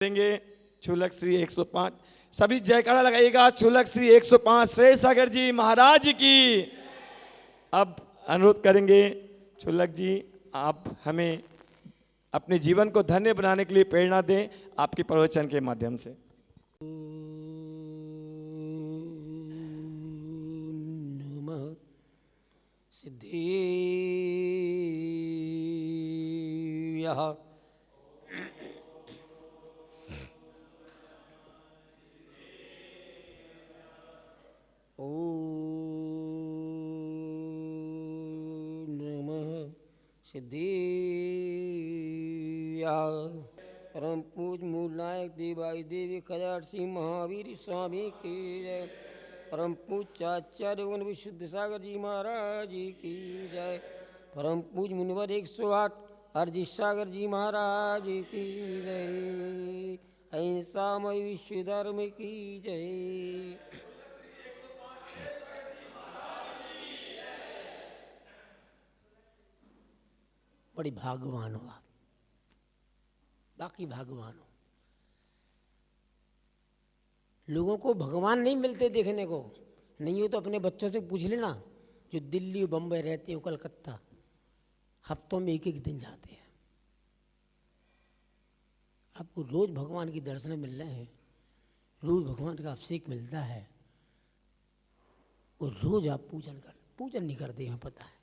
देंगे छुलक श्री 105। सभी जयकारा लगाइएगा। छुलक श्री 105 श्रेय सागर जी महाराज की। अब अनुरोध करेंगे छुलक जी, आप हमें अपने जीवन को धन्य बनाने के लिए प्रेरणा दें आपके प्रवचन के माध्यम से। नमः सिद्धि परम पूज मूल नायक देवाई देवी खजार सिंह महावीर स्वामी की जय। परम पूज आचार्य वन विशुद्ध सागर जी महाराज की जय। परम पूज मुनिवर 108 अर्जी सागर जी महाराज की जय। अहिंसामय विश्व धर्म की जय। बड़ी भाग्यवान हो आप, बाकी भाग्यवान हो। लोगों को भगवान नहीं मिलते देखने को, नहीं हो तो अपने बच्चों से पूछ लेना जो दिल्ली बम्बई रहते हो, कलकत्ता, हफ्तों में एक एक दिन जाते हैं। आपको रोज भगवान के दर्शन मिल रहे हैं, रोज भगवान का अभिषेक मिलता है और रोज आप पूजन नहीं करते हैं, पता है।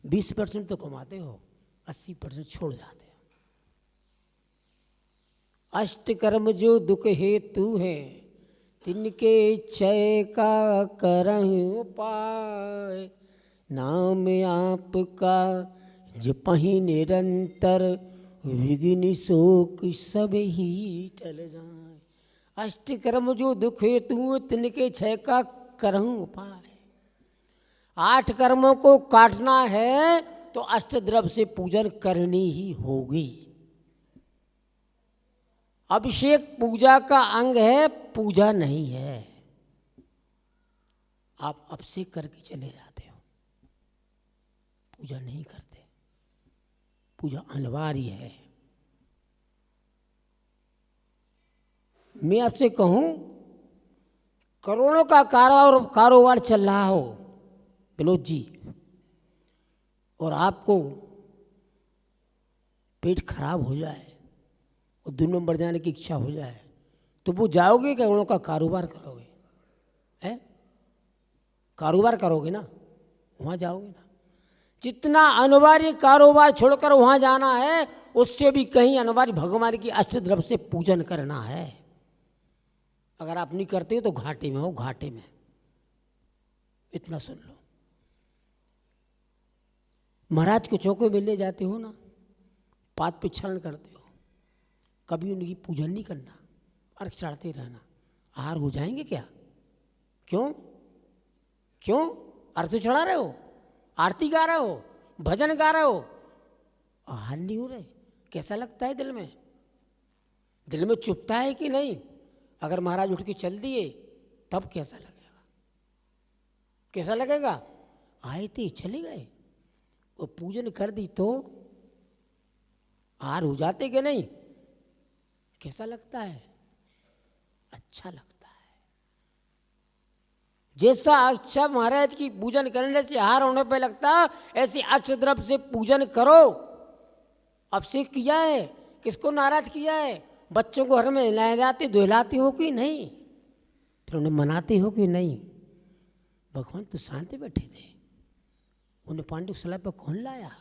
20% तो कमाते हो, 80% छोड़ जाते हो। अष्ट कर्म जो दुख हेतु है, तिनके क्षय का करहु उपाय। नाम आपका जपहि निरंतर, विघ्न शोक सब ही टल जाए। अष्ट कर्म जो दुख हेतु, तिनके क्षय का करहु उपाय। 8 कर्मों को काटना है तो अष्टद्रव्य से पूजन करनी ही होगी। अभिषेक पूजा का अंग है, पूजा नहीं है। आप अभिषेक करके चले जाते हो, पूजा नहीं करते। पूजा अनिवार्य है। मैं आपसे कहूं, करोड़ों का कारोबार चल रहा हो विनोद जी, और आपको पेट खराब हो जाए और 2 नंबर जाने की इच्छा हो जाए, तो वो जाओगे करोड़ों का कारोबार करोगे? है कारोबार करोगे ना, वहाँ जाओगे ना। जितना अनिवार्य कारोबार छोड़कर वहाँ जाना है, उससे भी कहीं अनिवार्य भगवान की अष्टद्रव्य से पूजन करना है। अगर आप नहीं करते हो तो घाटे में हो, घाटे में। इतना सुन लो। महाराज को चौके में ले जाते हो ना, पाद पे क्षरण करते हो, कभी उनकी पूजन नहीं करना, अर्घ चढ़ाते रहना। आहार हो जाएंगे क्या? क्यों क्यों? अर्घ तो चढ़ा रहे हो, आरती गा रहे हो, भजन गा रहे हो, आहार नहीं हो रहे। कैसा लगता है दिल में? दिल में चुभता है कि नहीं? अगर महाराज उठ के चल दिए तब कैसा लगेगा? कैसा लगेगा? आए थे चले गए, और पूजन कर दी तो आहार हो जाते कि नहीं? कैसा लगता है? अच्छा लगता है। जैसा अच्छा महाराज की पूजन करने से आहार होने पे लगता, ऐसे अष्टद्रव्य से पूजन करो। अभिषेक किया है, किसको नाराज किया है? बच्चों को हर में नहलाते धुलाते हो कि नहीं? फिर उन्हें मनाते हो कि नहीं? भगवान तो शांति बैठे थे, उन्हें पांडुशाला पर कौन लाया?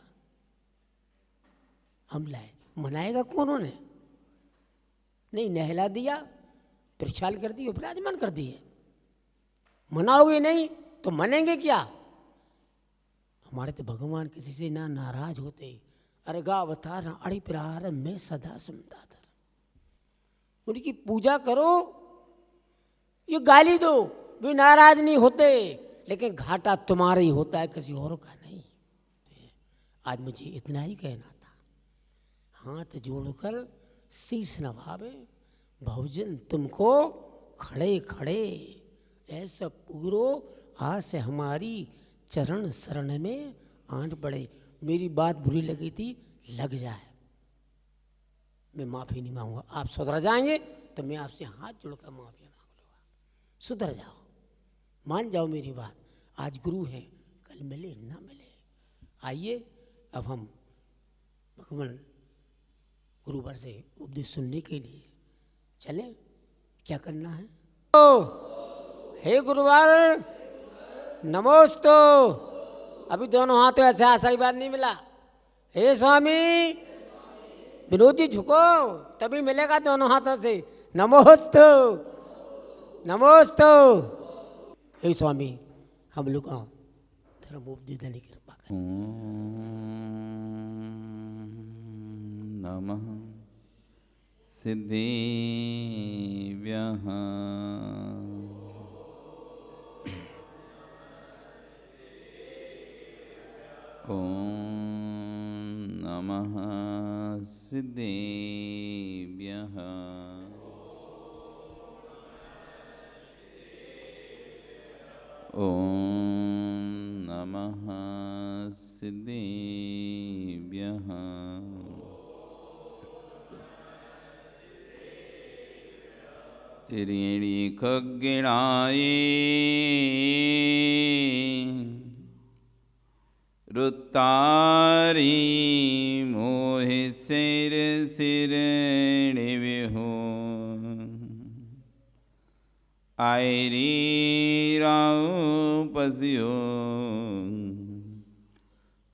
हम लाए। मनाएगा कौन? उन्हें नहीं, नहला दिया, प्रक्षाल कर दिए, विराजमान कर दिए। मनाओगे नहीं तो मनेंगे क्या? हमारे तो भगवान किसी से ना नाराज होते। अर्घावतार अड़ि प्रहार में सदा सुनता था। उनकी पूजा करो, ये गाली दो, वे नाराज नहीं होते, लेकिन घाटा तुम्हारा ही होता है, किसी और का नहीं। आज मुझे इतना ही कहना था। हाथ जोड़कर शीश नभावे भवजन तुमको खड़े खड़े, ऐसा पूरो आस हमारी चरण शरण में आंट पड़े। मेरी बात बुरी लगी थी, लग जाए, मैं माफ़ी नहीं मांगूंगा। आप सुधर जाएंगे तो मैं आपसे हाथ जोड़कर माफ़ी मांग लूँगा। सुधर जाओ, मान जाओ मेरी बात। आज गुरु हैं, कल मिले ना मिले। आइए अब हम भगवान गुरुवर से उपदेश सुनने के लिए चलें। क्या करना है? हे गुरुवर नमोस्तु। अभी दोनों हाथों ऐसे आशीर्वाद नहीं मिला। हे स्वामी विनोद जी झुको, तभी मिलेगा दोनों हाथों से। नमोस्तु नमोस्तु। हे स्वामी हम लोग का धर्म उपदेश देने की कृपा करें। नमः सिद्धिभ्यः। ॐ नमः सिद्धिभ्यः। ॐ नमः सिद्धिभ्यः। त्रिणी खग्गिणाये रुत्तारी मोहि सिर सिर निविहो आयरी राउ पसियो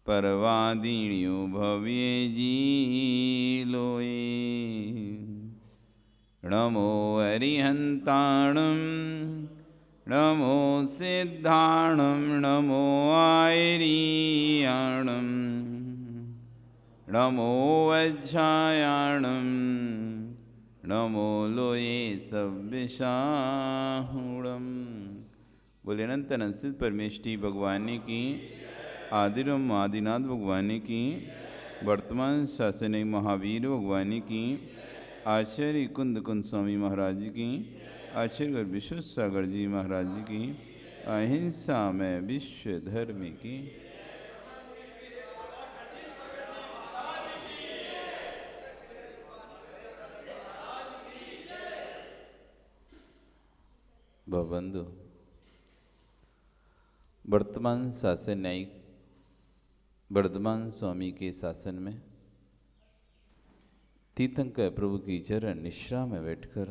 परवादिण्यो भव्य जी लोए। नमो अरिहंताणं नमो सिद्धाणं नमो आयरीयाणं नमो वज्रायाणं नमो लोये सव्यसाहुणं। बोले अनंत अनंत परमेष्टि भगवान की, आदिरम आदिनाथ भगवान की, वर्तमान शासनिक महावीर भगवान की, आचार्य कुंद कुंद स्वामी महाराज जी की, आचार्य विश्व सागर जी महाराज जी की, अहिंसा में विश्व धर्म की। बंधु, वर्तमान शासन न्यायिक वर्धमान स्वामी के शासन में तीर्थंकर प्रभु की चरण निश्रा में बैठकर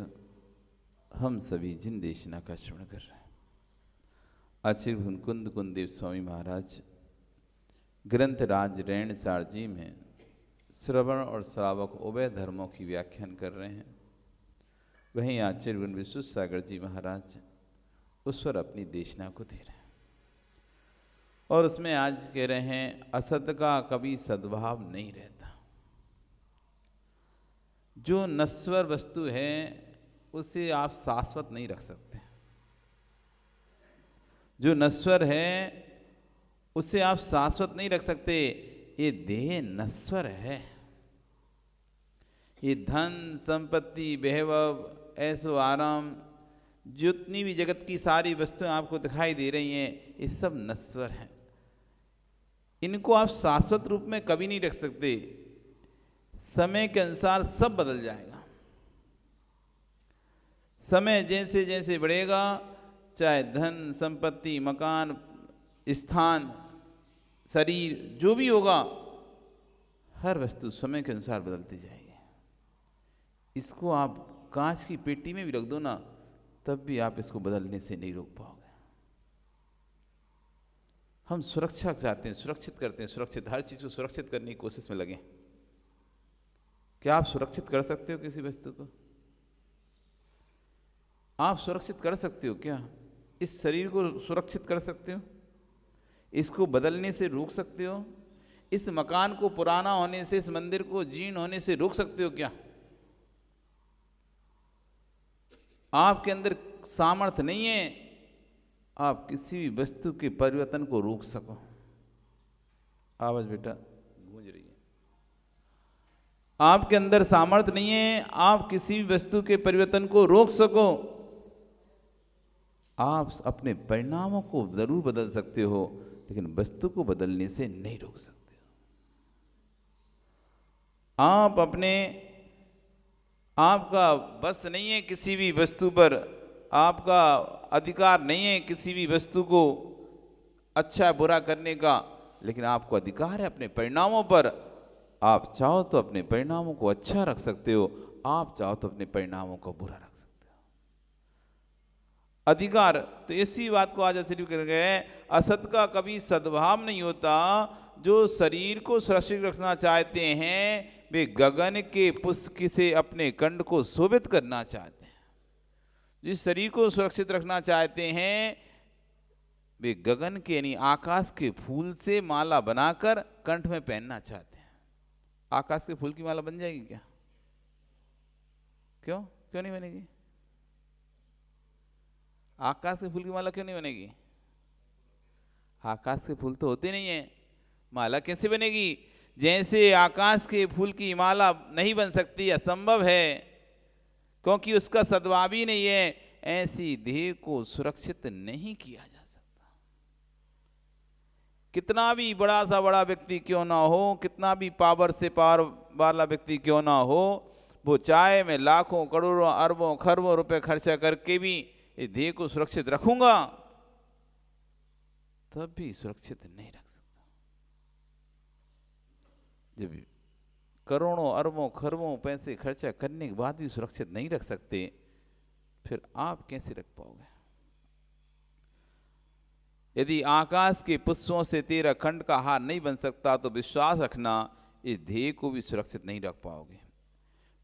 हम सभी जिन देशना का श्रवण कर रहे हैं। आचार्य कुंद कुंदेव स्वामी महाराज ग्रंथराज रैण सारजी में श्रवण और श्रावक उभय धर्मों की व्याख्यान कर रहे हैं। वहीं आचार्य विश्व सागर जी महाराज उस पर अपनी देशना को दे रहे हैं और उसमें आज कह रहे हैं असत का कभी सद्भाव नहीं रहता। जो नश्वर वस्तु है उसे आप शाश्वत नहीं रख सकते। जो नश्वर है उसे आप शाश्वत नहीं रख सकते। ये देह नश्वर है। ये धन संपत्ति वैभव ऐसो आराम जितनी भी जगत की सारी वस्तुएं आपको दिखाई दे रही हैं ये सब नश्वर हैं। इनको आप शाश्वत रूप में कभी नहीं रख सकते। समय के अनुसार सब बदल जाएगा। समय जैसे जैसे बढ़ेगा, चाहे धन संपत्ति मकान स्थान शरीर जो भी होगा, हर वस्तु समय के अनुसार बदलती जाएगी। इसको आप कांच की पेटी में भी रख दो ना, तब भी आप इसको बदलने से नहीं रोक पाओगे। हम सुरक्षा चाहते हैं, सुरक्षित करते हैं, सुरक्षित हर चीज को सुरक्षित करने की कोशिश में लगे। क्या आप सुरक्षित कर सकते हो किसी वस्तु को? आप सुरक्षित कर सकते हो क्या? इस शरीर को सुरक्षित कर सकते हो? इसको बदलने से रोक सकते हो? इस मकान को पुराना होने से, इस मंदिर को जीर्ण होने से रोक सकते हो क्या? आपके अंदर सामर्थ्य नहीं है आप किसी भी वस्तु के परिवर्तन को रोक सको। आवाज बेटा गूंज रही है। आपके अंदर सामर्थ्य नहीं है आप किसी भी वस्तु के परिवर्तन को रोक सको। आप अपने परिणामों को जरूर बदल सकते हो, लेकिन वस्तु को बदलने से नहीं रोक सकते हो। आप अपने, आपका बस नहीं है किसी भी वस्तु पर, आपका अधिकार नहीं है किसी भी वस्तु को अच्छा बुरा करने का, लेकिन आपको अधिकार है अपने परिणामों पर। आप चाहो तो अपने परिणामों को अच्छा रख सकते हो, आप चाहो तो अपने परिणामों को बुरा रख सकते हो। अधिकार तो इसी बात को आज सिर्फ कर गए, असत का कभी सद्भाव नहीं होता। जो शरीर को सुरक्षित रखना चाहते हैं वे गगन के पुष्प से अपने कंठ को शोभित करना चाहते हैं। जिस शरीर को सुरक्षित रखना चाहते हैं वे गगन के यानी आकाश के फूल से माला बनाकर कंठ में पहनना चाहते हैं। आकाश के फूल की माला बन जाएगी क्या? क्यों क्यों नहीं बनेगी? आकाश के फूल की माला क्यों नहीं बनेगी? आकाश के फूल तो होते नहीं है, माला कैसे बनेगी? जैसे आकाश के फूल की माला नहीं बन सकती, असंभव है, क्योंकि उसका सद्भाव ही नहीं है, ऐसी देह को सुरक्षित नहीं किया जा सकता। कितना भी बड़ा सा बड़ा व्यक्ति क्यों ना हो, कितना भी पावर से पावर वाला व्यक्ति क्यों ना हो, वो चाहे मैं लाखों करोड़ों अरबों खरबों रुपए खर्चा करके भी इस देह को सुरक्षित रखूंगा, तब भी सुरक्षित नहीं रख सकता। जब करोड़ों अरबों खरबों पैसे खर्चा करने के बाद भी सुरक्षित नहीं रख सकते, फिर आप कैसे रख पाओगे? यदि आकाश के पुष्पों से तेरा खंड का हार नहीं बन सकता तो विश्वास रखना इस ध्येय को भी सुरक्षित नहीं रख पाओगे।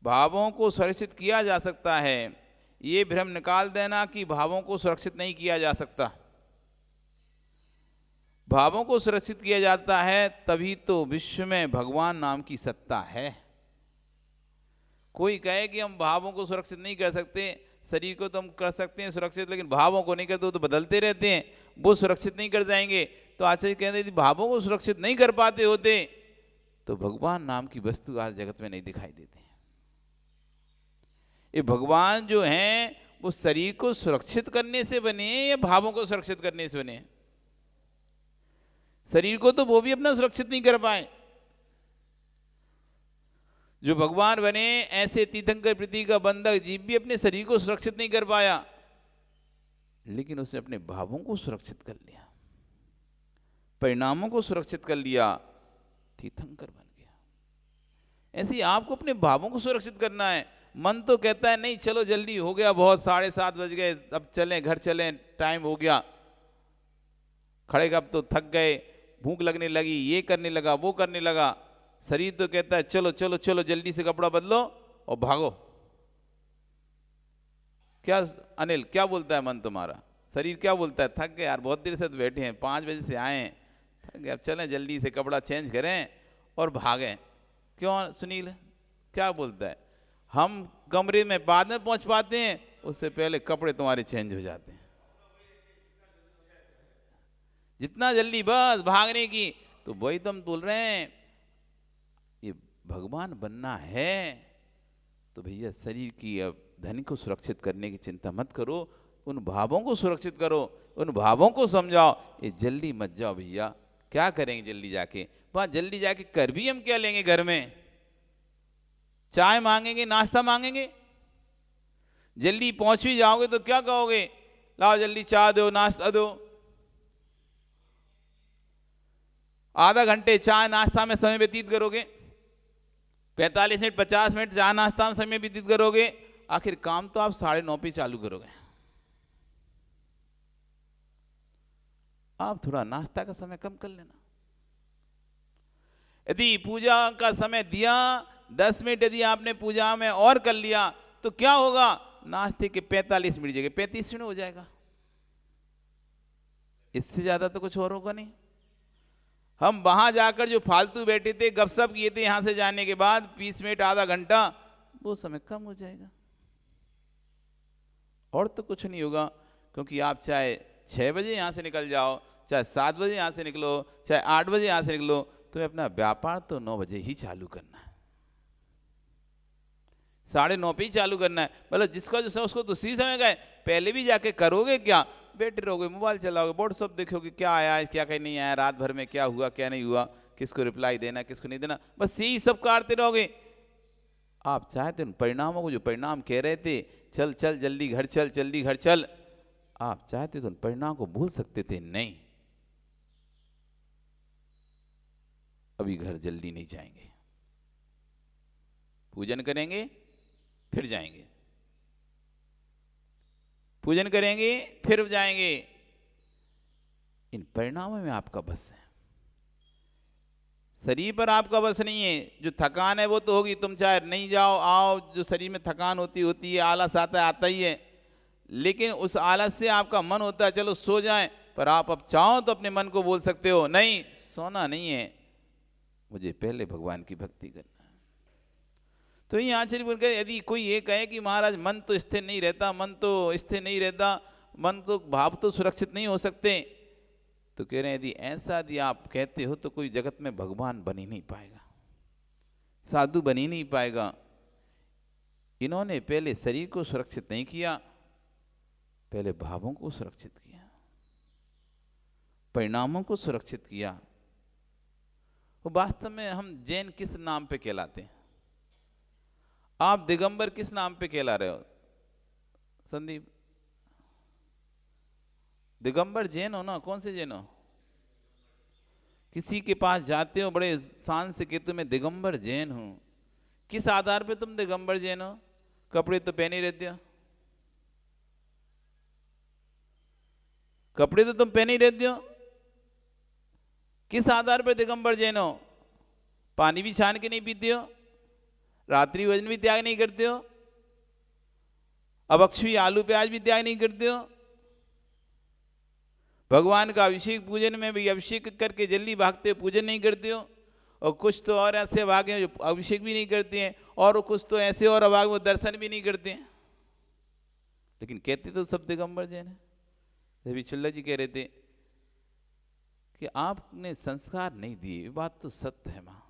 भावों को सुरक्षित किया जा सकता है, ये भ्रम निकाल देना कि भावों को सुरक्षित नहीं किया जा सकता। भावों को सुरक्षित किया जाता है तभी तो विश्व में भगवान नाम की सत्ता है। कोई कहे कि हम भावों को सुरक्षित नहीं कर सकते, शरीर को तो हम कर सकते हैं सुरक्षित, लेकिन भावों को नहीं करते, तो बदलते रहते हैं, वो सुरक्षित नहीं कर जाएंगे। तो आचार्य कहते यदि भावों को सुरक्षित नहीं कर पाते होते तो भगवान नाम की वस्तु आज जगत में नहीं दिखाई देते। ये भगवान जो हैं वो शरीर को सुरक्षित करने से बने या भावों को सुरक्षित करने से बने? शरीर को तो वो भी अपना सुरक्षित नहीं कर पाए। जो भगवान बने ऐसे तीर्थंकर प्रीति का बंधक जीव भी अपने शरीर को सुरक्षित नहीं कर पाया, लेकिन उसने अपने भावों को सुरक्षित कर लिया, परिणामों को सुरक्षित कर लिया, तीर्थंकर बन गया। ऐसे ही आपको अपने भावों को सुरक्षित करना है। मन तो कहता है नहीं चलो जल्दी हो गया, बहुत 7:30 बज गए, अब चलें घर चलें, टाइम हो गया, खड़े कब तो थक गए, भूख लगने लगी, ये करने लगा वो करने लगा। शरीर तो कहता है चलो चलो चलो जल्दी से कपड़ा बदलो और भागो। क्या अनिल क्या बोलता है मन तुम्हारा? शरीर क्या बोलता है? थक गए यार, बहुत देर से तो बैठे हैं, 5 बजे से आए हैं, थक गए, अब चलें जल्दी से कपड़ा चेंज करें और भागें। क्यों सुनील क्या बोलता है? हम कमरे में बाद में पहुंच पाते हैं, उससे पहले कपड़े तुम्हारे चेंज हो जाते हैं। जितना जल्दी बस भागने की। तो वही तो हम बोल रहे हैं, ये भगवान बनना है तो भैया शरीर की अब धन को सुरक्षित करने की चिंता मत करो, उन भावों को सुरक्षित करो, उन भावों को समझाओ। ये जल्दी मत जाओ भैया, क्या करेंगे जल्दी जाके? वहां जल्दी जाके कर भी हम क्या लेंगे? घर में चाय मांगेंगे, नाश्ता मांगेंगे? जल्दी पहुंच भी जाओगे तो क्या कहोगे? लाओ जल्दी चाय दो, नाश्ता दो। आधा घंटे चाय नाश्ता में समय व्यतीत करोगे, 45 मिनट 50 मिनट चाय नाश्ता में समय व्यतीत करोगे, आखिर काम तो आप 9:30 पे चालू करोगे। आप थोड़ा नाश्ता का समय कम कर लेना। यदि पूजा का समय दिया 10 मिनट यदि आपने पूजा में और कर लिया तो क्या होगा? नाश्ते के 45 मिनट जगह 35 मिनट हो जाएगा। इससे ज्यादा तो कुछ और होगा नहीं। हम वहां जाकर जो फालतू बैठे थे, गपशप किए थे, यहां से जाने के बाद 20 मिनट आधा घंटा, वो समय कम हो जाएगा। और तो कुछ नहीं होगा, क्योंकि आप चाहे 6 बजे यहां से निकल जाओ, चाहे 7 बजे यहां से निकलो, चाहे 8 बजे यहां से निकलो, तुम्हें अपना व्यापार तो 9 बजे ही चालू करना है, 9:30 पे ही चालू करना है। मतलब जिसका जो समय उसको तो उसी समय का है। पहले भी जाके करोगे क्या? बैठे रहोगे, मोबाइल चलाओगे, व्हाट्सअप देखोगे, क्या आया है क्या कहीं नहीं आया, रात भर में क्या हुआ क्या नहीं हुआ, किसको रिप्लाई देना किसको नहीं देना, बस यही सब करते रहोगे। आप चाहते उन परिणामों को, जो परिणाम कह रहे थे चल चल जल्दी घर चल, जल्दी घर चल, आप चाहते तो उन परिणाम को भूल सकते थे। नहीं, अभी घर जल्दी नहीं जाएंगे, पूजन करेंगे फिर जाएंगे, पूजन करेंगे फिर जाएंगे। इन परिणामों में आपका बस है, शरीर पर आपका बस नहीं है। जो थकान है वो तो होगी, तुम चाहे नहीं जाओ आओ, जो शरीर में थकान होती है, आलस आता ही है, लेकिन उस आलस से आपका मन होता है चलो सो जाएं, पर आप अब चाहो तो अपने मन को बोल सकते हो नहीं, सोना नहीं है, मुझे पहले भगवान की भक्ति करना है। तो ये आचार्य बोल के, यदि कोई ये कहे कि महाराज मन तो स्थिर नहीं रहता, मन तो स्थिर नहीं रहता, मन तो भाव तो सुरक्षित नहीं हो सकते, तो कह रहे हैं यदि ऐसा यदि आप कहते हो तो कोई जगत में भगवान बन ही नहीं पाएगा, साधु बन ही नहीं पाएगा। इन्होंने पहले शरीर को सुरक्षित नहीं किया, पहले भावों को सुरक्षित किया, परिणामों को सुरक्षित किया। वो वास्तव में हम जैन किस नाम पे कहलाते हैं? आप दिगंबर किस नाम पे कहला रहे हो संदीप? दिगंबर जैन हो ना? कौन से जैन हो? किसी के पास जाते हो बड़े शान से कहते हो मैं दिगंबर जैन हूं, किस आधार पे तुम दिगंबर जैन हो? कपड़े तो पहने रहते हो, कपड़े तो तुम पहने ही रहते हो, किस आधार पर दिगंबर जैन हो? पानी भी छान के नहीं पीते हो, रात्रि भोजन भी त्याग नहीं करते हो, अभक्ष्य आलू प्याज भी त्याग नहीं करते हो, भगवान का अभिषेक पूजन में भी अभिषेक करके जल्दी भागते हो, पूजन नहीं करते हो, और कुछ तो और ऐसे भागे जो अभिषेक भी नहीं करते हैं, और कुछ तो ऐसे और अभाग वो दर्शन भी नहीं करते हैं, लेकिन कहते तो सब दिगंबर जैन है। अभी चुल्ला जी कह रहे थे कि आपने संस्कार नहीं दिए, बात तो सत्य है मां,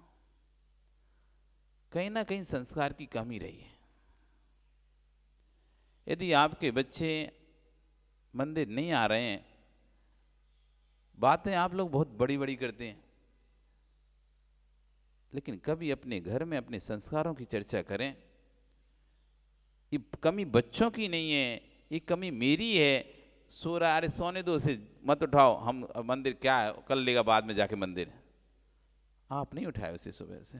कहीं ना कहीं संस्कार की कमी रही है। यदि आपके बच्चे मंदिर नहीं आ रहे हैं, बातें आप लोग बहुत बड़ी बड़ी करते हैं, लेकिन कभी अपने घर में अपने संस्कारों की चर्चा करें। ये कमी बच्चों की नहीं है, ये कमी मेरी है। सो रहा, अरे सोने दो उसे, मत उठाओ, हम मंदिर क्या है कर लेगा बाद में जाके मंदिर। आप नहीं उठाए उसे सुबह से,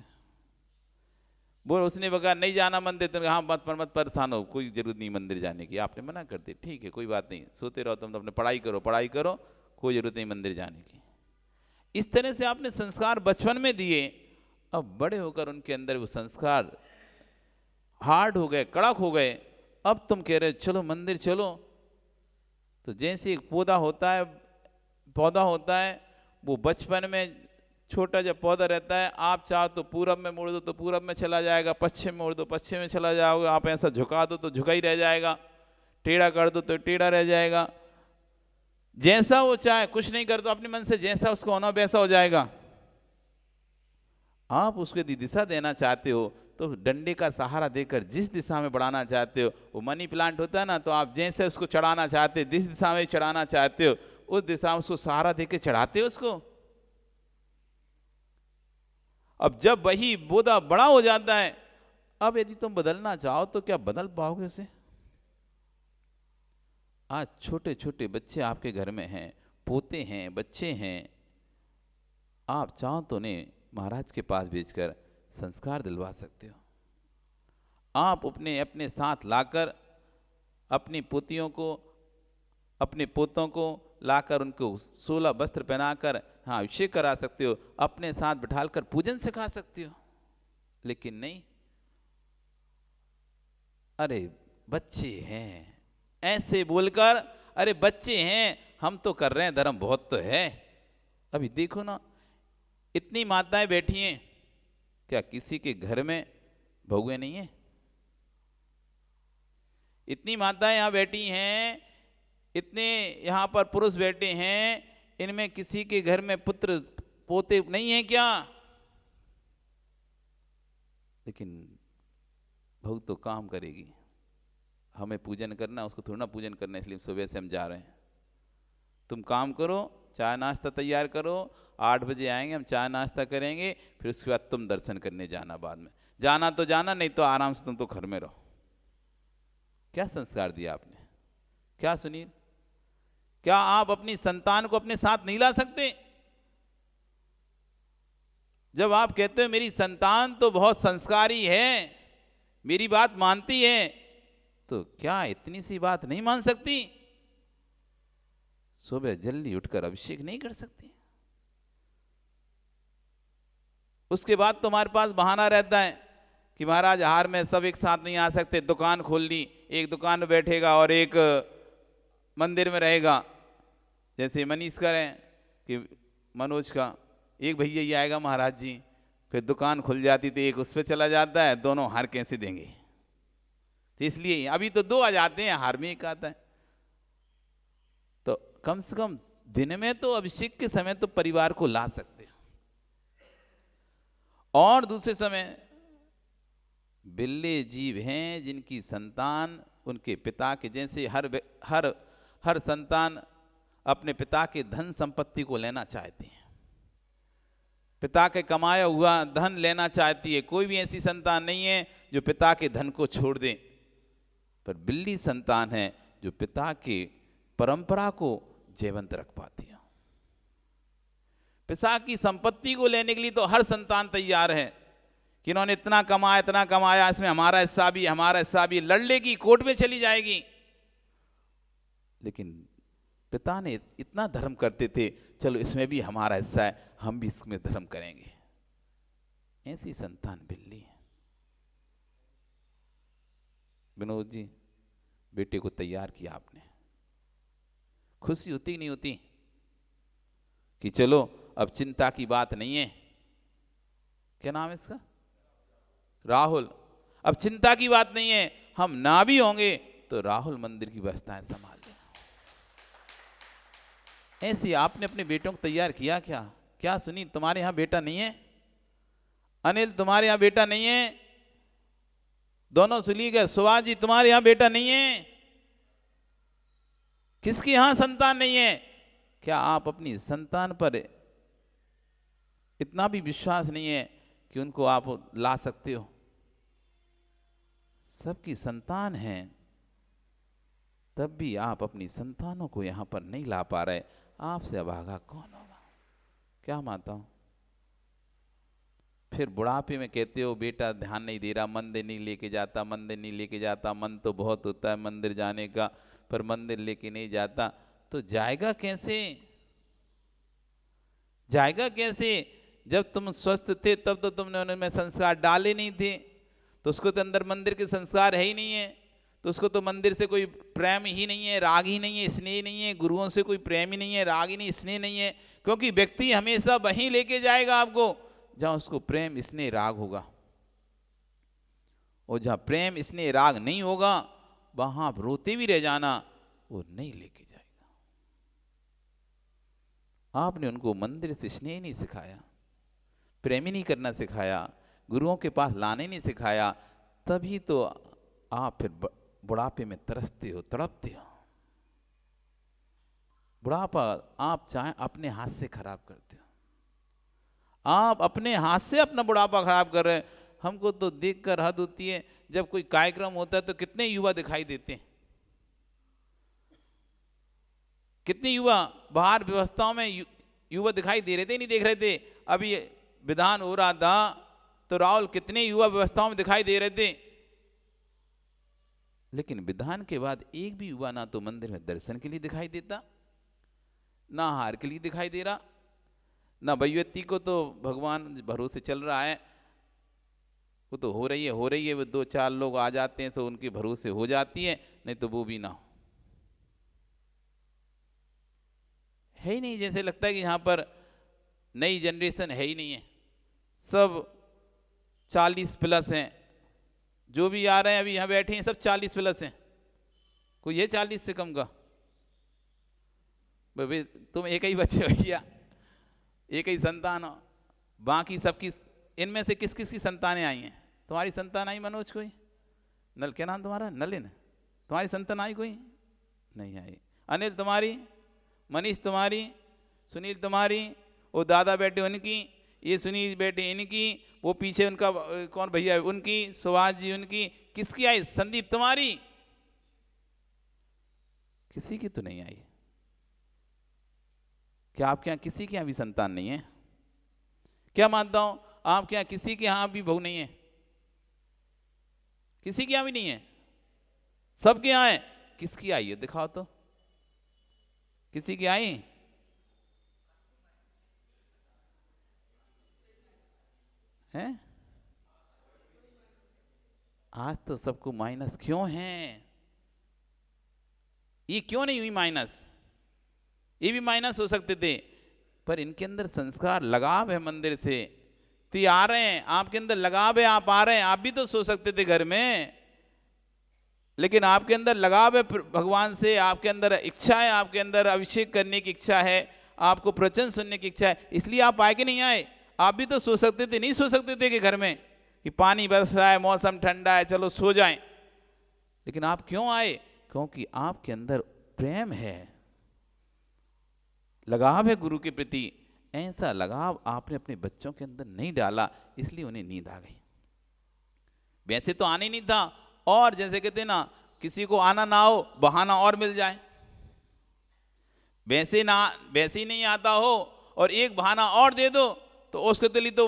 बोल उसने बगा नहीं जाना मंदिर, तो हाँ मत परेशान हो, कोई जरूरत नहीं मंदिर जाने की, आपने मना कर दी, ठीक है कोई बात नहीं, सोते रहो तुम तो, अपने पढ़ाई करो, कोई जरूरत नहीं मंदिर जाने की। इस तरह से आपने संस्कार बचपन में दिए, अब बड़े होकर उनके अंदर वो संस्कार हार्ड हो गए, कड़क हो गए, अब तुम कह रहे चलो मंदिर चलो। तो जैसे एक पौधा होता है, वो बचपन में छोटा जब पौधा रहता है, आप चाहो तो पूरब में मोड़ दो तो पूरब में चला जाएगा, पश्चिम मोड़ दो पश्चिम में चला जाओगे, आप ऐसा झुका दो तो झुका ही रह जाएगा, टेढ़ा कर दो तो टेढ़ा रह जाएगा, जैसा वो चाहे, कुछ नहीं कर दो अपने मन से, जैसा उसको होना वैसा हो जाएगा। आप उसको यदि दिशा देना चाहते हो तो डंडे का सहारा देकर जिस दिशा में बढ़ाना चाहते हो, वो मनी प्लांट होता है ना, तो आप जैसे उसको चढ़ाना चाहते हो, जिस दिशा में चढ़ाना चाहते हो उस दिशा में उसको सहारा देकर चढ़ाते हो उसको। अब जब वही पौधा बड़ा हो जाता है, अब यदि तुम बदलना चाहो तो क्या बदल पाओगे उसे? आज छोटे छोटे बच्चे आपके घर में हैं, पोते हैं, बच्चे हैं, आप चाहो तो उन्हें महाराज के पास भेजकर संस्कार दिलवा सकते हो। आप अपने साथ लाकर अपनी पोतियों को, अपने पोतों को लाकर उनको 16 वस्त्र पहनाकर हाँ अभिषेक करा सकते हो, अपने साथ बिठालकर पूजन सिखा सकते हो। लेकिन नहीं, अरे बच्चे हैं ऐसे बोलकर, अरे बच्चे हैं हम तो कर रहे हैं धर्म, बहुत तो है। अभी देखो ना, इतनी माताएं बैठी हैं, क्या किसी के घर में बहुएं नहीं है? इतनी माताएं यहां बैठी हैं, इतने यहां पर पुरुष बैठे हैं, इनमें किसी के घर में पुत्र पोते नहीं है क्या? लेकिन बहू तो काम करेगी, हमें पूजन करना, उसको थोड़ा ना पूजन करना, इसलिए सुबह से हम जा रहे हैं। तुम काम करो, चाय नाश्ता तैयार करो, 8 बजे आएंगे हम, चाय नाश्ता करेंगे, फिर उसके बाद तुम दर्शन करने जाना बाद में। जाना तो जाना, नहीं तो आराम से तुम तो घर में रहो। क्या संस्कार दिया आपने? क्या सुनील, क्या आप अपनी संतान को अपने साथ नहीं ला सकते? जब आप कहते हो मेरी संतान तो बहुत संस्कारी है, मेरी बात मानती है, तो क्या इतनी सी बात नहीं मान सकती? सुबह जल्दी उठकर अभिषेक नहीं कर सकती? उसके बाद तुम्हारे पास बहाना रहता है कि महाराज हार में सब एक साथ नहीं आ सकते, दुकान खोल ली, एक दुकान में बैठेगा और एक मंदिर में रहेगा। जैसे मनीष करें कि मनोज का एक भैया ही आएगा महाराज जी, फिर दुकान खुल जाती तो एक उस पर चला जाता है, दोनों हार कैसे देंगे? तो इसलिए अभी तो 2 आ जाते हैं, हार में एक आता है। तो कम से कम दिन में तो अभिषेक के समय तो परिवार को ला सकते हो। और दूसरे समय बिल्ले जीव हैं जिनकी संतान उनके पिता के, जैसे हर संतान अपने पिता के धन संपत्ति को लेना चाहती है, पिता के कमाया हुआ धन लेना चाहती है। कोई भी ऐसी संतान नहीं है जो पिता के धन को छोड़ दे, पर बिल्ली संतान है जो पिता की परंपरा को जीवंत रख पाती है। पिता की संपत्ति को लेने के लिए तो हर संतान तैयार है कि इन्होंने इतना कमाया, इसमें हमारा हिस्सा भी, लड़ लेगी, कोर्ट में चली जाएगी। लेकिन पिता ने इतना धर्म करते थे, चलो इसमें भी हमारा हिस्सा है, हम भी इसमें धर्म करेंगे। ऐसी संतान बिल्ली है। विनोद जी, बेटे को तैयार किया आपने, खुशी होती नहीं होती कि चलो अब चिंता की बात नहीं है? क्या नाम है इसका? राहुल। अब चिंता की बात नहीं है, हम ना भी होंगे तो राहुल मंदिर की व्यवस्थाएं संभाल लेना। ऐसे आपने अपने बेटों को तैयार किया क्या? क्या सुनी, तुम्हारे यहां बेटा नहीं है? अनिल, तुम्हारे यहां बेटा नहीं है? दोनों सुनी गए। सुभाष जी, तुम्हारे यहां बेटा नहीं है? किसके यहां संतान नहीं है? क्या आप अपनी संतान पर इतना भी विश्वास नहीं है कि उनको आप ला सकते हो? सबकी संतान है, तब भी आप अपनी संतानों को यहां पर नहीं ला पा रहे। आपसे अभागा कौन होगा? क्या मानता हूं। फिर बुढ़ापे में कहते हो बेटा ध्यान नहीं दे रहा, मंदिर नहीं लेके जाता, मन तो बहुत होता है मंदिर जाने का, पर मंदिर लेके नहीं जाता। तो जाएगा कैसे? जब तुम स्वस्थ थे तब तो तुमने उनमें संस्कार डाले नहीं थे, तो उसको तो अंदर मंदिर के संस्कार है ही नहीं है, तो उसको तो मंदिर से कोई प्रेम ही नहीं है, राग ही नहीं है, स्नेह नहीं है, गुरुओं से कोई प्रेम ही नहीं है, राग ही नहीं, स्नेह नहीं है। क्योंकि व्यक्ति हमेशा वहीं लेके जाएगा आपको जहां उसको प्रेम स्नेह राग होगा, और जहां प्रेम स्नेह राग नहीं होगा वहां आप रोते भी रह जाना, वो नहीं लेके जाएगा। आपने उनको मंदिर से स्नेह नहीं सिखाया, प्रेम ही नहीं करना सिखाया, गुरुओं के पास लाने नहीं सिखाया, तभी तो आप फिर बुढ़ापे में तरसते हो, तड़पते हो। बुढ़ापा आप चाहे अपने हाथ से खराब करते हो, आप अपने हाथ से अपना बुढ़ापा खराब कर रहे हैं। हमको तो देखकर हद होती है, जब कोई कार्यक्रम होता है तो कितने युवा दिखाई देते हैं, कितने युवा बाहर व्यवस्थाओं में युवा दिखाई दे रहे थे, नहीं देख रहे थे। अभी विधान हो रहा था तो राहुल कितने युवा व्यवस्थाओं में दिखाई दे रहे थे, लेकिन विधान के बाद एक भी युवा ना तो मंदिर में दर्शन के लिए दिखाई देता, ना हार के लिए दिखाई दे रहा, ना व्यक्ति को तो भगवान भरोसे चल रहा है, वो तो हो रही है, वो 2-4 लोग आ जाते हैं तो उनके भरोसे हो जाती है, नहीं तो वो भी ना हो। है ही नहीं, जैसे लगता है कि यहाँ पर नई जनरेशन है ही नहीं है, सब 40+ हैं। जो भी आ रहे हैं अभी यहाँ बैठे हैं सब 40+ हैं, कोई है 40 से कम का? तुम एक ही बच्चे भैया, एक ही संतान हो, बाकी सबकी इनमें से किस किस की संतानें आई हैं? तुम्हारी संतान आई मनोज कोई? नल, क्या नाम तुम्हारा? नलिन। तुम्हारी संतान आई कोई? नहीं आई। अनिल तुम्हारी? मनीष तुम्हारी? सुनील तुम्हारी? वो दादा बेटे उनकी, ये सुनील बेटे इनकी, वो पीछे उनका कौन भैया, उनकी सुभाष जी, उनकी किसकी आई? संदीप तुम्हारी? किसी की तो नहीं आई। क्या आपके यहाँ किसी के यहाँ भी संतान नहीं है? क्या मानता हूं आपके यहाँ किसी के यहाँ भी बहू नहीं है? किसी के यहाँ भी नहीं है, सबके यहाँ है। किसकी आई है दिखाओ तो, किसी की आई? हैं? आज तो सबको माइनस क्यों है? ये क्यों नहीं हुई माइनस? ये भी माइनस हो सकते थे, पर इनके अंदर संस्कार, लगाव है मंदिर से, तो ये आ रहे हैं। आपके अंदर लगाव है, आप आ रहे हैं। आप भी तो सो सकते थे घर में, लेकिन आपके अंदर लगाव है भगवान से, आपके अंदर इच्छा है, आपके अंदर अभिषेक करने की इच्छा है, आपको प्रवचन सुनने की इच्छा है, इसलिए आप आए कि नहीं आए? आप भी तो सो सकते थे, नहीं सो सकते थे कि घर में कि पानी बरस रहा है, मौसम ठंडा है, चलो सो जाएं। लेकिन आप क्यों आए? क्योंकि आपके अंदर प्रेम है, लगाव है गुरु के प्रति। ऐसा लगाव आपने अपने बच्चों के अंदर नहीं डाला, इसलिए उन्हें नींद आ गई। वैसे तो आने नहीं था, और जैसे कहते हैं ना, किसी को आना ना हो बहाना और मिल जाए। वैसे ही नहीं आता हो और एक बहाना और दे दो तो उसके लिए तो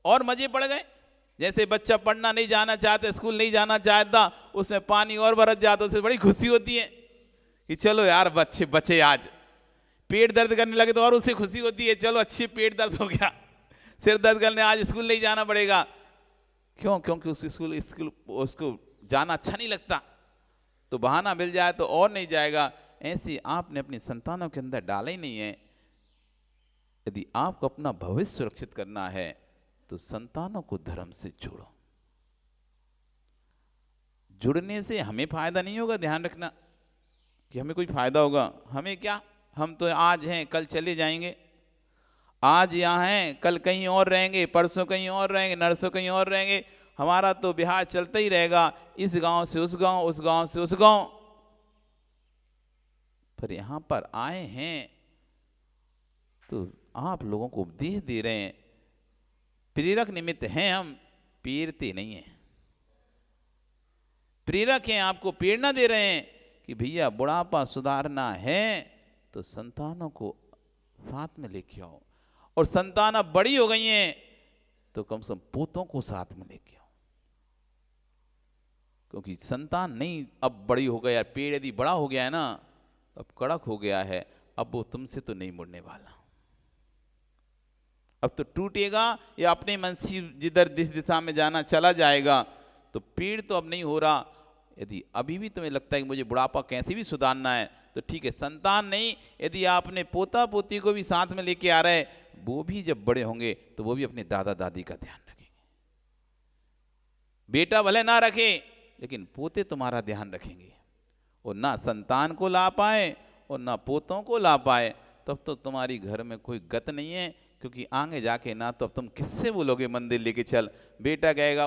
और मजे पड़ गए। जैसे बच्चा पढ़ना नहीं जाना चाहता, स्कूल नहीं जाना चाहता, उसमें पानी और बरस जाता, उससे बड़ी खुशी होती है कि चलो यार बच्चे बचे। आज पेट दर्द करने लगे तो और उससे खुशी होती है, चलो अच्छी पेट दर्द हो गया, सिर दर्द करने आज स्कूल नहीं जाना पड़ेगा। क्यों? क्योंकि उसको जाना अच्छा नहीं लगता, तो बहाना मिल जाए तो और नहीं जाएगा। ऐसे आपने अपनी संतानों के अंदर डाला ही नहीं है। यदि आपको अपना भविष्य सुरक्षित करना है तो संतानों को धर्म से जोड़ो। जुड़ने से हमें फायदा नहीं होगा, ध्यान रखना कि हमें कोई फायदा होगा। हमें क्या, हम तो आज हैं, कल चले जाएंगे। आज यहाँ हैं, कल कहीं और रहेंगे, परसों कहीं और रहेंगे, नरसों कहीं और रहेंगे। हमारा तो बिहार चलता ही रहेगा, इस गांव से उस गांव, उस गांव से उस गांव। पर यहाँ पर आए हैं तो आप लोगों को उपदेश दे रहे हैं, प्रेरक निमित्त हैं हम, प्रेरते नहीं हैं। प्रेरक हैं, आपको प्रेरणा दे रहे हैं कि भैया बुढ़ापा सुधारना है तो संतानों को साथ में लेके आओ, और संतान अब बड़ी हो गई हैं तो कम से कम पोतों को साथ में लेके आओ। क्योंकि संतान नहीं अब बड़ी हो गया, पेड़ यदि बड़ा हो गया है ना, अब कड़क हो गया है, अब वो तुमसे तो नहीं मुड़ने वाला। अब तो टूटेगा या अपने मन से जिधर जिस दिशा में जाना चला जाएगा। तो पेड़ तो अब नहीं हो रहा। यदि अभी भी तुम्हें लगता है कि मुझे बुढ़ापा कैसे भी सुधारना है तो ठीक है, संतान नहीं, यदि आपने पोता पोती को भी साथ में लेके आ रहे, वो भी जब बड़े होंगे तो वो भी अपने दादा दादी का ध्यान रखेंगे। बेटा भले ना रखे लेकिन पोते तुम्हारा ध्यान रखेंगे। और ना संतान को ला पाए और ना पोतों को ला पाए, तब तो तुम्हारी घर में कोई गत नहीं है। क्योंकि आगे जाके ना तो अब तुम किससे बोलोगे मंदिर लेके चल। बेटा कहेगा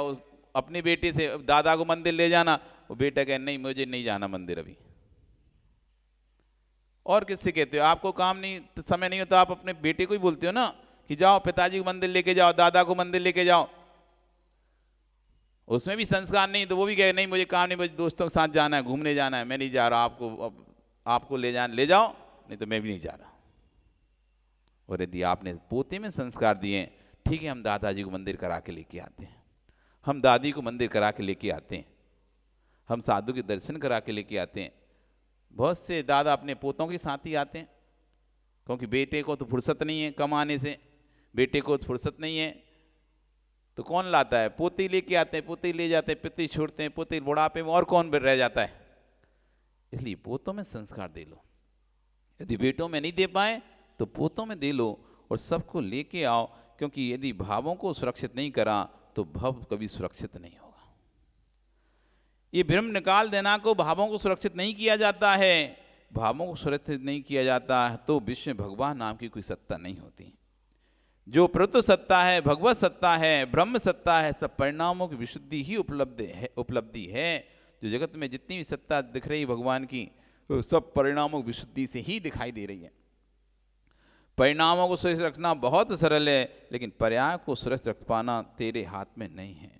अपने बेटे से दादा को मंदिर ले जाना, वो बेटा कहे नहीं मुझे नहीं जाना मंदिर अभी। और किससे कहते हो? आपको काम नहीं, समय नहीं होता, आप अपने बेटे को ही बोलते हो ना कि जाओ पिताजी को मंदिर लेके जाओ, दादा को मंदिर लेके जाओ। उसमें भी संस्कार नहीं तो वो भी कहे नहीं मुझे काम नहीं, मुझे दोस्तों के साथ जाना है, घूमने जाना है, मैं नहीं जा रहा, आपको ले जाओ, नहीं तो मैं भी नहीं जा रहा। और यदि आपने पोते में संस्कार दिए, ठीक है हम दादाजी को मंदिर करा के लेके आते हैं, हम दादी को मंदिर करा के लेके आते हैं, हम साधु के दर्शन करा के लेके आते हैं। बहुत से दादा अपने पोतों के साथ ही आते हैं, क्योंकि बेटे को तो फुर्सत नहीं है कमाने से, बेटे को फुर्सत नहीं है तो कौन लाता है? पोते लेके आते हैं, पोते ले जाते हैं, पिते छोड़ते हैं, पोते बुढ़ापे में और कौन रह जाता है। इसलिए पोतों में संस्कार दे लो। यदि बेटों में नहीं दे पाए तो पोतों में दे लो और सबको लेके आओ। क्योंकि यदि भावों को सुरक्षित नहीं करा तो भव कभी सुरक्षित नहीं होगा। ये भ्रम निकाल देना को भावों को सुरक्षित नहीं किया जाता है। भावों को सुरक्षित नहीं किया जाता है तो विश्व में भगवान नाम की कोई सत्ता नहीं होती। जो प्रभु सत्ता है, भगवत सत्ता है, ब्रह्म सत्ता है, सब परिणामों की विशुद्धि ही उपलब्धि है। जो जगत में जितनी भी सत्ता दिख रही भगवान की, तो सब परिणामों की विशुद्धि से ही दिखाई दे रही है। परिणामों को सुरक्षित रखना बहुत सरल है, लेकिन पर्याय को सुरक्षित रख पाना तेरे हाथ में नहीं है।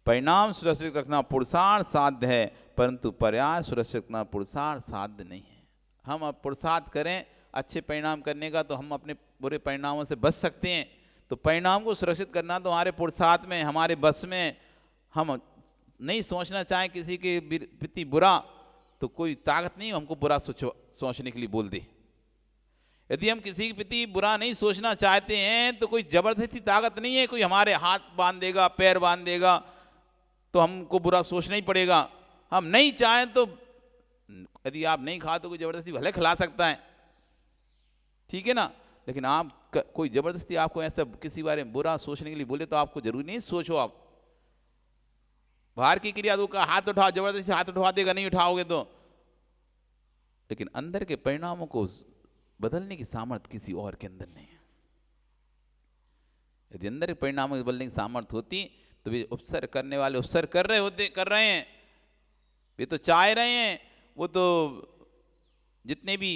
परिणाम सुरक्षित रखना पुरुषार्थ साध्य है, परंतु पर्याय सुरक्षित रखना पुरुषार्थ साध्य नहीं है। हम अब पुरुषार्थ करें अच्छे परिणाम करने का, तो हम अपने बुरे परिणामों से बच सकते हैं। तो परिणाम को सुरक्षित करना तो हमारे पुरुषार्थ में, हमारे बस में। हम नहीं सोचना चाहें किसी के प्रति बुरा, तो कोई ताकत नहीं हमको बुरा सोचने के लिए बोल दे। यदि हम किसी के प्रति बुरा नहीं सोचना चाहते हैं, तो कोई जबरदस्ती ताकत नहीं है, कोई हमारे हाथ बांध देगा, पैर बांध देगा, तो हमको बुरा सोचना ही पड़ेगा। हम नहीं चाहें तो यदि आप नहीं खा तो कोई जबरदस्ती भले खिला सकता है, ठीक है ना। लेकिन आप कोई जबरदस्ती आपको ऐसा किसी बारे में बुरा सोचने के लिए बोले, तो आपको जरूरी नहीं सोचो। आप बाहर की क्रिया तो का हाथ उठाओ, जबरदस्ती हाथ उठवा देगा, नहीं उठाओगे तो। लेकिन अंदर के परिणामों को बदलने की सामर्थ्य किसी और के अंदर नहीं है। यदि अंदर के परिणामों को बदलने की सामर्थ्य होती, तो वे उपसर्ग करने वाले उपसर्ग कर रहे हैं, वे तो चाह रहे हैं, वो तो जितने भी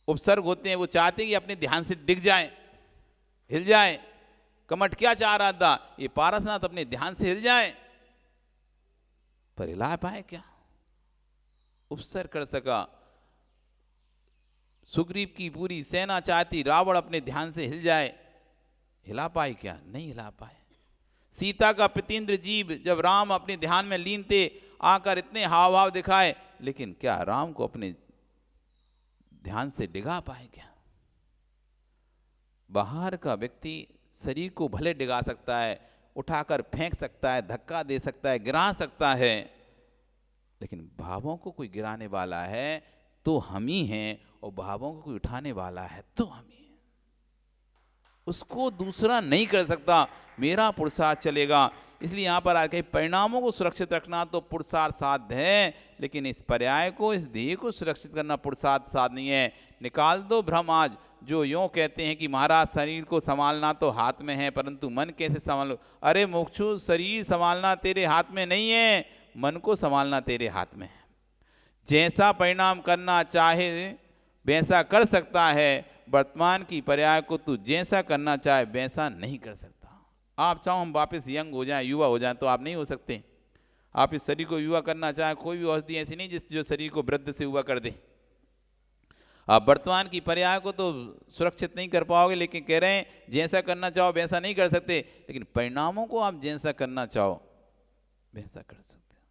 उपसर्ग होते हैं वो चाहते हैं कि अपने ध्यान से डिग जाए, हिल जाए। कमठ क्या चाह रहा था? ये पारसनाथ अपने ध्यान से हिल जाए, पर हिला पाए क्या? उपसर्ग कर सका। सुग्रीव की पूरी सेना चाहती रावण अपने ध्यान से हिल जाए, हिला पाए क्या? नहीं हिला पाए। सीता का प्रतीन्द्र जीव जब राम अपने ध्यान में लीन थे, आकर इतने हाव भाव दिखाए, लेकिन क्या राम को अपने ध्यान से डिगा पाए क्या? बाहर का व्यक्ति शरीर को भले डिगा सकता है, उठाकर फेंक सकता है, धक्का दे सकता है, गिरा सकता है, लेकिन भावों को कोई गिराने वाला है तो हम ही हैं, और भावों को कोई उठाने वाला है तो हम ही हैं। उसको दूसरा नहीं कर सकता, मेरा पुरुषार्थ चलेगा। इसलिए यहाँ पर आके परिणामों को सुरक्षित रखना तो पुरुषार्थ साध्य है, लेकिन इस पर्याय को, इस देह को सुरक्षित करना पुरुषार्थ साध्य नहीं है। निकाल दो भ्रम आज, जो यूँ कहते हैं कि महाराज शरीर को संभालना तो हाथ में है, परंतु मन कैसे संभालो? अरे मुक्षु, शरीर संभालना तेरे हाथ में नहीं है, मन को संभालना तेरे हाथ में है। जैसा परिणाम करना चाहे वैसा कर सकता है, वर्तमान की पर्याय को तू जैसा करना चाहे वैसा नहीं कर सकता। आप चाहो हम वापस यंग हो जाएं, युवा हो जाएं, तो आप नहीं हो सकते। आप इस शरीर को युवा करना चाहें, कोई भी औषधि ऐसी नहीं जो शरीर को वृद्ध से युवा कर दे। आप वर्तमान की पर्याय को तो सुरक्षित नहीं कर पाओगे, लेकिन कह रहे हैं जैसा करना चाहो वैसा नहीं कर सकते, लेकिन परिणामों को आप जैसा करना चाहो वैसा कर सकते हो।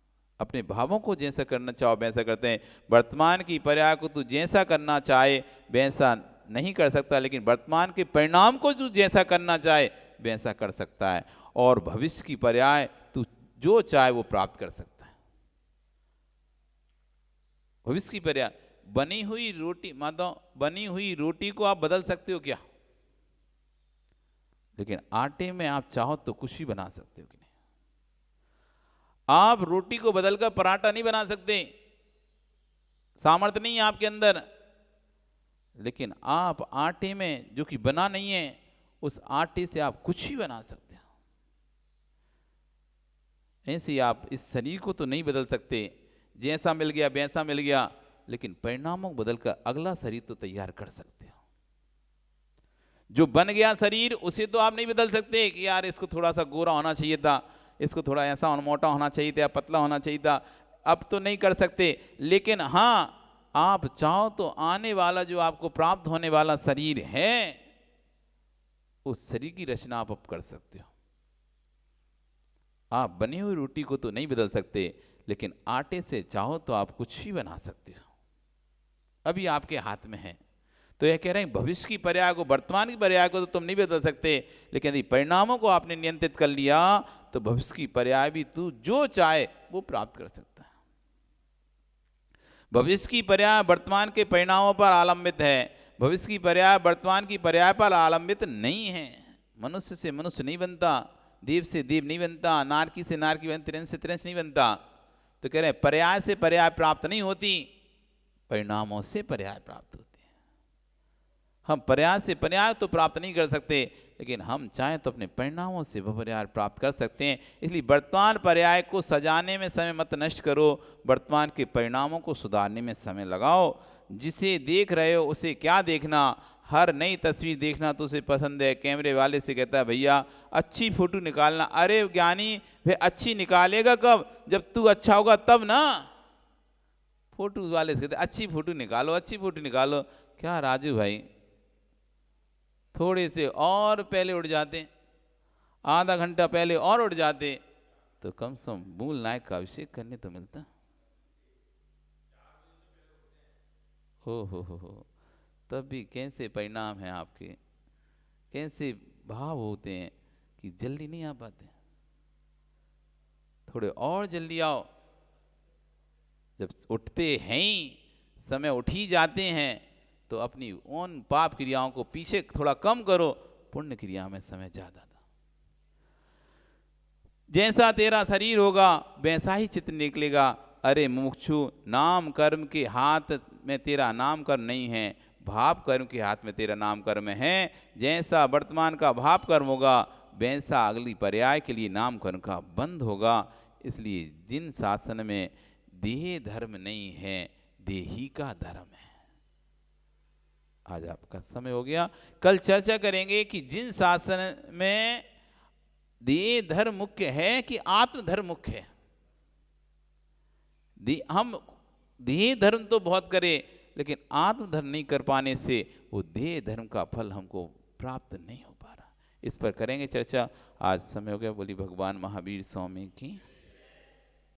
अपने भावों को जैसा करना चाहो वैसा करते हैं। वर्तमान की पर्याय को तू जैसा करना चाहे वैसा नहीं कर सकता, लेकिन वर्तमान के परिणाम को तू जैसा करना चाहे वैसा कर सकता है। और भविष्य की पर्याय तू जो चाहे वो प्राप्त कर सकता है। भविष्य की पर्याय, बनी हुई रोटी, मानो बनी हुई रोटी को आप बदल सकते हो क्या? लेकिन आटे में आप चाहो तो कुछ भी बना सकते हो कि नहीं? आप रोटी को बदलकर पराठा नहीं बना सकते, सामर्थ्य नहीं है आपके अंदर। लेकिन आप आटे में जो कि बना नहीं है, उस आटे से आप कुछ ही बना सकते हो। ऐसे आप इस शरीर को तो नहीं बदल सकते, जैसा मिल गया वैसा मिल गया, लेकिन परिणामों को बदलकर अगला शरीर तो तैयार कर सकते हो। जो बन गया शरीर उसे तो आप नहीं बदल सकते कि यार इसको थोड़ा सा गोरा होना चाहिए था, इसको थोड़ा ऐसा मोटा होना चाहिए था, पतला होना चाहिए था। अब तो नहीं कर सकते, लेकिन हाँ, आप चाहो तो आने वाला जो आपको प्राप्त होने वाला शरीर है, उस शरीर की रचना आप अब कर सकते हो। आप बनी हुई रोटी को तो नहीं बदल सकते, लेकिन आटे से चाहो तो आप कुछ ही बना सकते हो, अभी आपके हाथ में है। तो यह कह रहे हैं भविष्य की पर्याय को, वर्तमान की पर्याय को तो तुम नहीं बदल सकते, लेकिन यदि परिणामों को आपने नियंत्रित कर लिया तो भविष्य की पर्याय भी तू जो चाहे वो प्राप्त कर सकता है। भविष्य की पर्याय वर्तमान के परिणामों पर आलंबित है, भविष्य की पर्याय वर्तमान की पर्याय पर आलंबित नहीं है। मनुष्य से मनुष्य नहीं बनता, देव से देव नहीं बनता, नारकी से नारकी बनता, त्रिंश से त्रिंश नहीं बनता। तो कह रहे हैं पर्याय से पर्याय प्राप्त नहीं होती, परिणामों से पर्याय प्राप्त होती है। हम पर्याय से पर्याय तो प्राप्त नहीं कर सकते, लेकिन हम चाहें तो अपने परिणामों से वह पर्याय प्राप्त कर सकते हैं। इसलिए वर्तमान पर्याय को सजाने में समय मत नष्ट करो, वर्तमान के परिणामों को सुधारने में समय लगाओ। जिसे देख रहे हो उसे क्या देखना, हर नई तस्वीर देखना तो उसे पसंद है। कैमरे वाले से कहता है भैया अच्छी फोटो निकालना। अरे ज्ञानी वे अच्छी निकालेगा कब, जब तू अच्छा होगा तब ना। फोटो वाले से कहते अच्छी फोटो निकालो, अच्छी फोटो निकालो। क्या राजू भाई थोड़े से और पहले उठ जाते, आधा घंटा पहले और उठ जाते तो कम से कम मूल नायक का अभिषेक करने तो मिलता। हो तब भी कैसे परिणाम हैं आपके, कैसे भाव होते हैं कि जल्दी नहीं आ पाते। थोड़े और जल्दी आओ। जब उठते हैं ही, समय उठ ही जाते हैं तो अपनी उन पाप क्रियाओं को पीछे थोड़ा कम करो, पुण्य क्रिया में समय ज्यादा था। जैसा तेरा शरीर होगा वैसा ही चित्त निकलेगा। अरे मुमुक्षु, नाम कर्म के हाथ में तेरा नाम कर्म नहीं है, भाव कर्म के हाथ में तेरा नाम कर्म है। जैसा वर्तमान का भाव कर्म होगा वैसा अगली पर्याय के लिए नाम कर्म का बंध होगा। इसलिए जिन शासन में देह धर्म नहीं है, देही का धर्म है। आज आपका समय हो गया। कल चर्चा करेंगे कि जिन शासन में देह धर्म मुख्य है कि आत्मधर्म मुख्य है। हम देह धर्म तो बहुत करें लेकिन आत्मधर्म नहीं कर पाने से वो देह धर्म का फल हमको प्राप्त नहीं हो पा रहा। इस पर करेंगे चर्चा। आज समय हो गया। बोली भगवान महावीर स्वामी की।